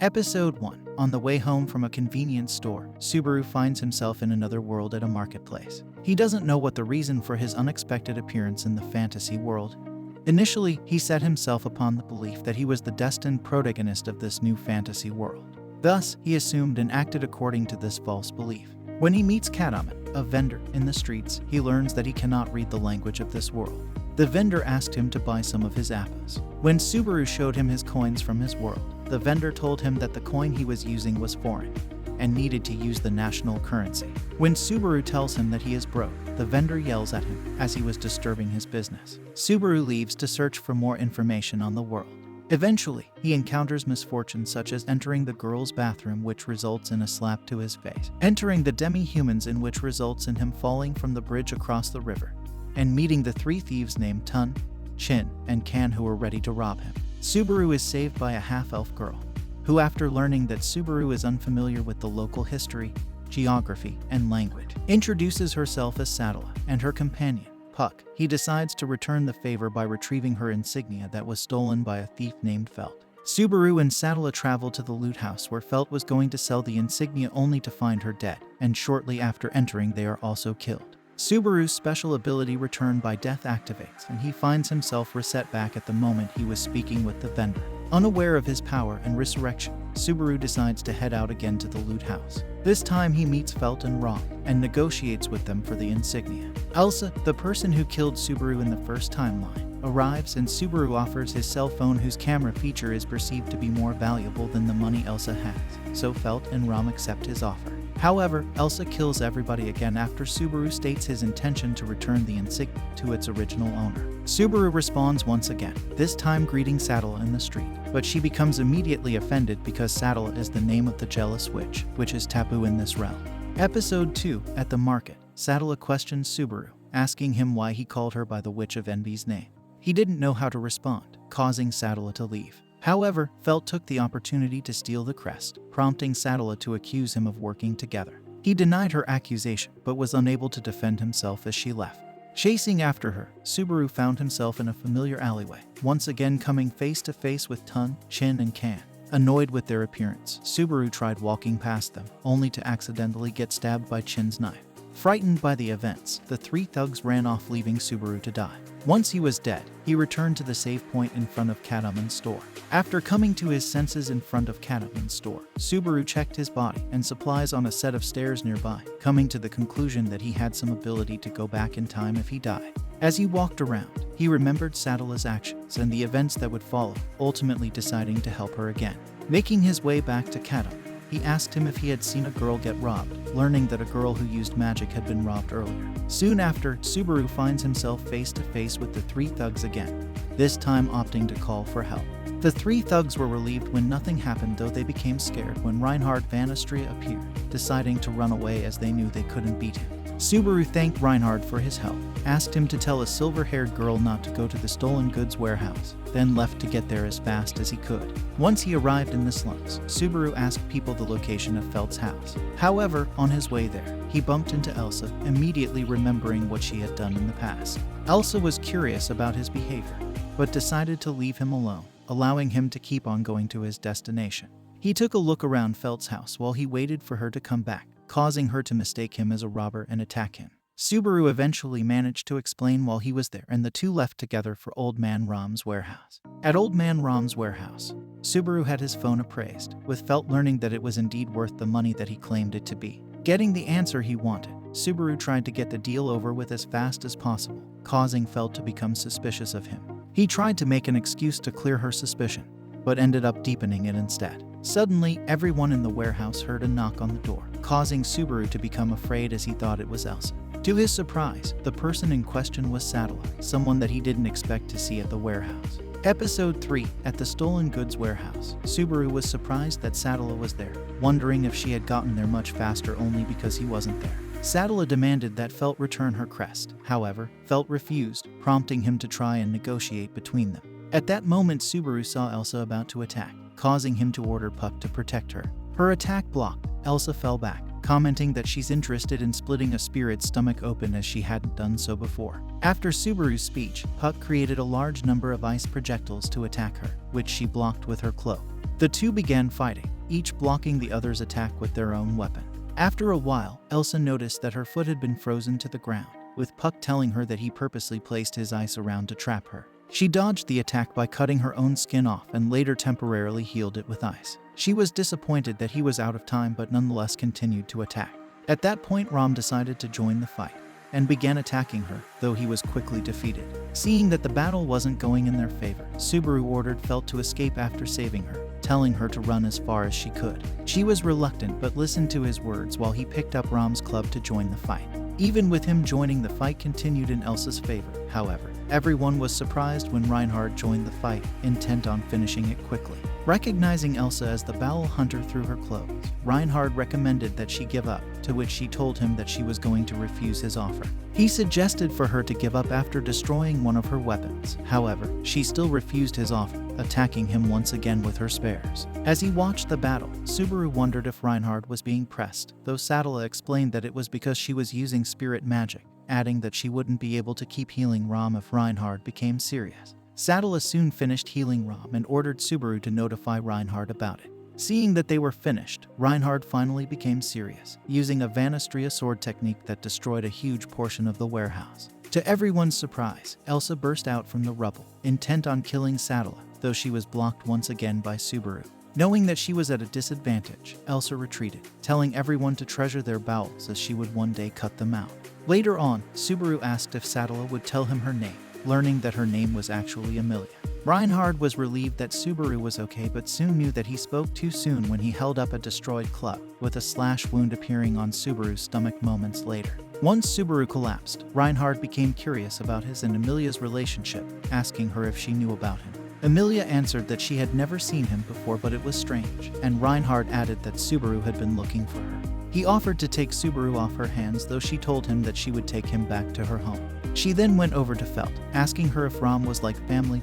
Episode 1. On the way home from a convenience store, Subaru finds himself in another world at a marketplace. He doesn't know what the reason for his unexpected appearance in the fantasy world. Initially, he set himself upon the belief that he was the destined protagonist of this new fantasy world. Thus, he assumed and acted according to this false belief. When he meets Kataman, a vendor, in the streets, he learns that he cannot read the language of this world. The vendor asked him to buy some of his apples. When Subaru showed him his coins from his world, the vendor told him that the coin he was using was foreign and needed to use the national currency. When Subaru tells him that he is broke, the vendor yells at him as he was disturbing his business. Subaru leaves to search for more information on the world. Eventually, he encounters misfortune such as entering the girl's bathroom, which results in a slap to his face, entering the demi-humans, in which results in him falling from the bridge across the river, and meeting the three thieves named Tun, Chin, and Kan, who are ready to rob him. Subaru is saved by a half-elf girl, who, after learning that Subaru is unfamiliar with the local history, geography, and language, introduces herself as Sadala and her companion, Puck. He decides to return the favor by retrieving her insignia that was stolen by a thief named Felt. Subaru and Sadala travel to the loot house where Felt was going to sell the insignia, only to find her dead, and shortly after entering they are also killed. Subaru's special ability Return by Death activates, and he finds himself reset back at the moment he was speaking with the vendor. Unaware of his power and resurrection, Subaru decides to head out again to the loot house. This time he meets Felt and Rob and negotiates with them for the insignia. Elsa, the person who killed Subaru in the first timeline, arrives, and Subaru offers his cell phone, whose camera feature is perceived to be more valuable than the money Elsa has, so Felt and Rom accept his offer. However, Elsa kills everybody again after Subaru states his intention to return the insignia to its original owner. Subaru responds once again, this time greeting Sadala in the street, but she becomes immediately offended because Sadala is the name of the jealous witch, which is taboo in this realm. Episode 2. At the market, Sadala questions Subaru, asking him why he called her by the Witch of Envy's name. He didn't know how to respond, causing Sadala to leave. However, Felt took the opportunity to steal the crest, prompting Sadala to accuse him of working together. He denied her accusation, but was unable to defend himself as she left. Chasing after her, Subaru found himself in a familiar alleyway, once again coming face to face with Tun, Chin, and Kan. Annoyed with their appearance, Subaru tried walking past them, only to accidentally get stabbed by Chin's knife. Frightened by the events, the three thugs ran off, leaving Subaru to die. Once he was dead, he returned to the save point in front of Kataman's store. After coming to his senses in front of Kataman's store, Subaru checked his body and supplies on a set of stairs nearby, coming to the conclusion that he had some ability to go back in time if he died. As he walked around, he remembered Sadala's actions and the events that would follow, ultimately deciding to help her again. Making his way back to Kataman, he asked him if he had seen a girl get robbed, learning that a girl who used magic had been robbed earlier. Soon after, Subaru finds himself face to face with the three thugs again, this time opting to call for help. The three thugs were relieved when nothing happened, though they became scared when Reinhard Van Astria appeared, deciding to run away as they knew they couldn't beat him. Subaru thanked Reinhard for his help, asked him to tell a silver-haired girl not to go to the stolen goods warehouse, then left to get there as fast as he could. Once he arrived in the slums, Subaru asked people the location of Felt's house. However, on his way there, he bumped into Elsa, immediately remembering what she had done in the past. Elsa was curious about his behavior, but decided to leave him alone, allowing him to keep on going to his destination. He took a look around Felt's house while he waited for her to come back, causing her to mistake him as a robber and attack him. Subaru eventually managed to explain while he was there, and the two left together for Old Man Rom's warehouse. At Old Man Rom's warehouse, Subaru had his phone appraised, with Felt learning that it was indeed worth the money that he claimed it to be. Getting the answer he wanted, Subaru tried to get the deal over with as fast as possible, causing Felt to become suspicious of him. He tried to make an excuse to clear her suspicion, but ended up deepening it instead. Suddenly, everyone in the warehouse heard a knock on the door, causing Subaru to become afraid as he thought it was Elsa. To his surprise, the person in question was Sadala, someone that he didn't expect to see at the warehouse. Episode 3. At the stolen goods warehouse, Subaru was surprised that Sadala was there, wondering if she had gotten there much faster only because he wasn't there. Sadala demanded that Felt return her crest. However, Felt refused, prompting him to try and negotiate between them. At that moment, Subaru saw Elsa about to attack, causing him to order Puck to protect her. Her attack blocked, Elsa fell back, commenting that she's interested in splitting a spirit's stomach open as she hadn't done so before. After Subaru's speech, Puck created a large number of ice projectiles to attack her, which she blocked with her cloak. The two began fighting, each blocking the other's attack with their own weapon. After a while, Elsa noticed that her foot had been frozen to the ground, with Puck telling her that he purposely placed his ice around to trap her. She dodged the attack by cutting her own skin off and later temporarily healed it with ice. She was disappointed that he was out of time but nonetheless continued to attack. At that point, Rom decided to join the fight and began attacking her, though he was quickly defeated. Seeing that the battle wasn't going in their favor, Subaru ordered Felt to escape after saving her, telling her to run as far as she could. She was reluctant but listened to his words while he picked up Rom's club to join the fight. Even with him joining, the fight continued in Elsa's favor. However, everyone was surprised when Reinhard joined the fight, intent on finishing it quickly. Recognizing Elsa as the battle hunter through her clothes, Reinhard recommended that she give up, to which she told him that she was going to refuse his offer. He suggested for her to give up after destroying one of her weapons. However, she still refused his offer, attacking him once again with her spares. As he watched the battle, Subaru wondered if Reinhard was being pressed, though Sadala explained that it was because she was using spirit magic, adding that she wouldn't be able to keep healing Rom if Reinhard became serious. Sadala soon finished healing Rom and ordered Subaru to notify Reinhard about it. Seeing that they were finished, Reinhard finally became serious, using a Vanistria sword technique that destroyed a huge portion of the warehouse. To everyone's surprise, Elsa burst out from the rubble, intent on killing Sadala, though she was blocked once again by Subaru. Knowing that she was at a disadvantage, Elsa retreated, telling everyone to treasure their bowels as she would one day cut them out. Later on, Subaru asked if Sadala would tell him her name, learning that her name was actually Emilia. Reinhard was relieved that Subaru was okay but soon knew that he spoke too soon when he held up a destroyed club, with a slash wound appearing on Subaru's stomach moments later. Once Subaru collapsed, Reinhard became curious about his and Emilia's relationship, asking her if she knew about him. Emilia answered that she had never seen him before but it was strange, and Reinhard added that Subaru had been looking for her. He offered to take Subaru off her hands, though she told him that she would take him back to her home. She then went over to Felt, asking her if Rom was like family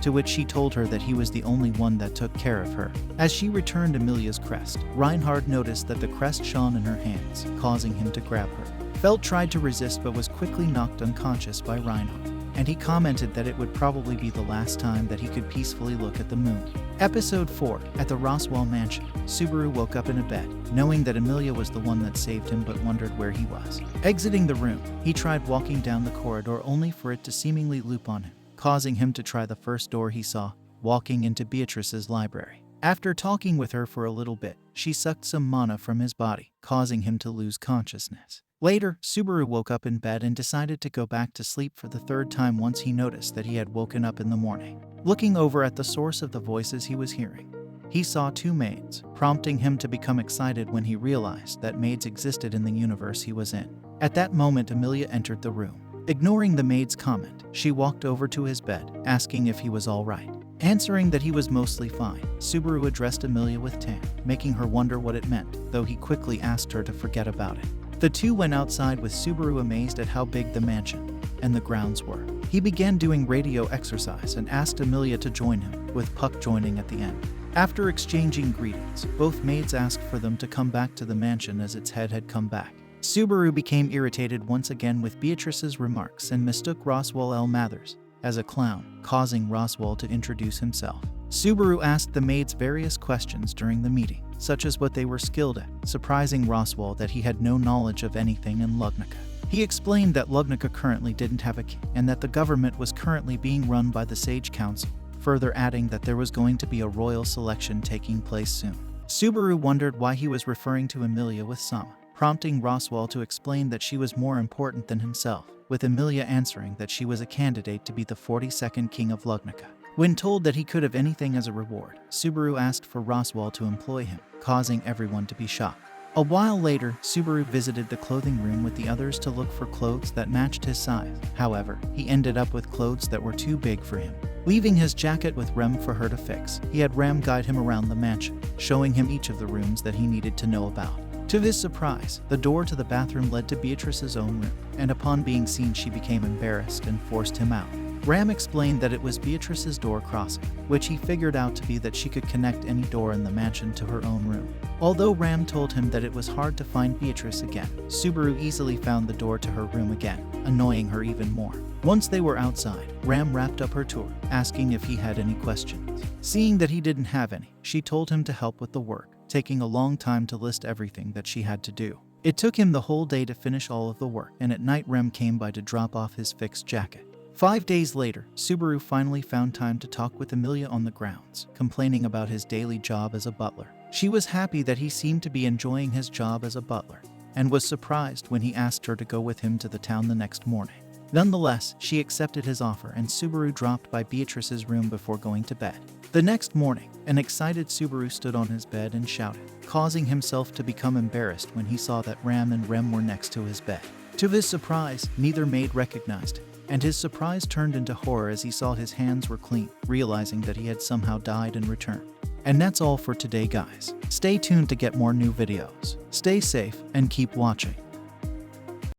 to which she told her that he was the only one that took care of her. As she returned Emilia's crest, Reinhard noticed that the crest shone in her hands, causing him to grab her. Felt tried to resist but was quickly knocked unconscious by Reinhard, and he commented that it would probably be the last time that he could peacefully look at the moon. Episode 4. At the Roswell mansion, Subaru woke up in a bed, knowing that Emilia was the one that saved him but wondered where he was. Exiting the room, he tried walking down the corridor only for it to seemingly loop on him, causing him to try the first door he saw, walking into Beatrice's library. After talking with her for a little bit, she sucked some mana from his body, causing him to lose consciousness. Later, Subaru woke up in bed and decided to go back to sleep for the third time once he noticed that he had woken up in the morning. Looking over at the source of the voices he was hearing, he saw two maids, prompting him to become excited when he realized that maids existed in the universe he was in. At that moment, Emilia entered the room. Ignoring the maid's comment, she walked over to his bed, asking if he was all right. Answering that he was mostly fine, Subaru addressed Emilia with Tan, making her wonder what it meant, though he quickly asked her to forget about it. The two went outside with Subaru amazed at how big the mansion and the grounds were. He began doing radio exercise and asked Emilia to join him, with Puck joining at the end. After exchanging greetings, both maids asked for them to come back to the mansion as its head had come back. Subaru became irritated once again with Beatrice's remarks and mistook Roswell L. Mathers as a clown, causing Roswell to introduce himself. Subaru asked the maids various questions during the meeting, such as what they were skilled at, surprising Roswell that he had no knowledge of anything in Lugnica. He explained that Lugnica currently didn't have a king, and that the government was currently being run by the Sage Council, further adding that there was going to be a royal selection taking place soon. Subaru wondered why he was referring to Emilia with Sama, prompting Roswell to explain that she was more important than himself, with Emilia answering that she was a candidate to be the 42nd king of Lugnica. When told that he could have anything as a reward, Subaru asked for Roswell to employ him, causing everyone to be shocked. A while later, Subaru visited the clothing room with the others to look for clothes that matched his size. However, he ended up with clothes that were too big for him. Leaving his jacket with Rem for her to fix, he had Rem guide him around the mansion, showing him each of the rooms that he needed to know about. To his surprise, the door to the bathroom led to Beatrice's own room, and upon being seen she became embarrassed and forced him out. Ram explained that it was Beatrice's door crossing, which he figured out to be that she could connect any door in the mansion to her own room. Although Ram told him that it was hard to find Beatrice again, Subaru easily found the door to her room again, annoying her even more. Once they were outside, Ram wrapped up her tour, asking if he had any questions. Seeing that he didn't have any, she told him to help with the work, taking a long time to list everything that she had to do. It took him the whole day to finish all of the work, and at night Rem came by to drop off his fixed jacket. 5 days later, Subaru finally found time to talk with Amelia on the grounds, complaining about his daily job as a butler. She was happy that he seemed to be enjoying his job as a butler, and was surprised when he asked her to go with him to the town the next morning. Nonetheless, she accepted his offer, and Subaru dropped by Beatrice's room before going to bed. The next morning, an excited Subaru stood on his bed and shouted, causing himself to become embarrassed when he saw that Ram and Rem were next to his bed. To his surprise, neither maid recognized him, and his surprise turned into horror as he saw his hands were clean, realizing that he had somehow died and returned. And that's all for today, guys. Stay tuned to get more new videos. Stay safe and keep watching.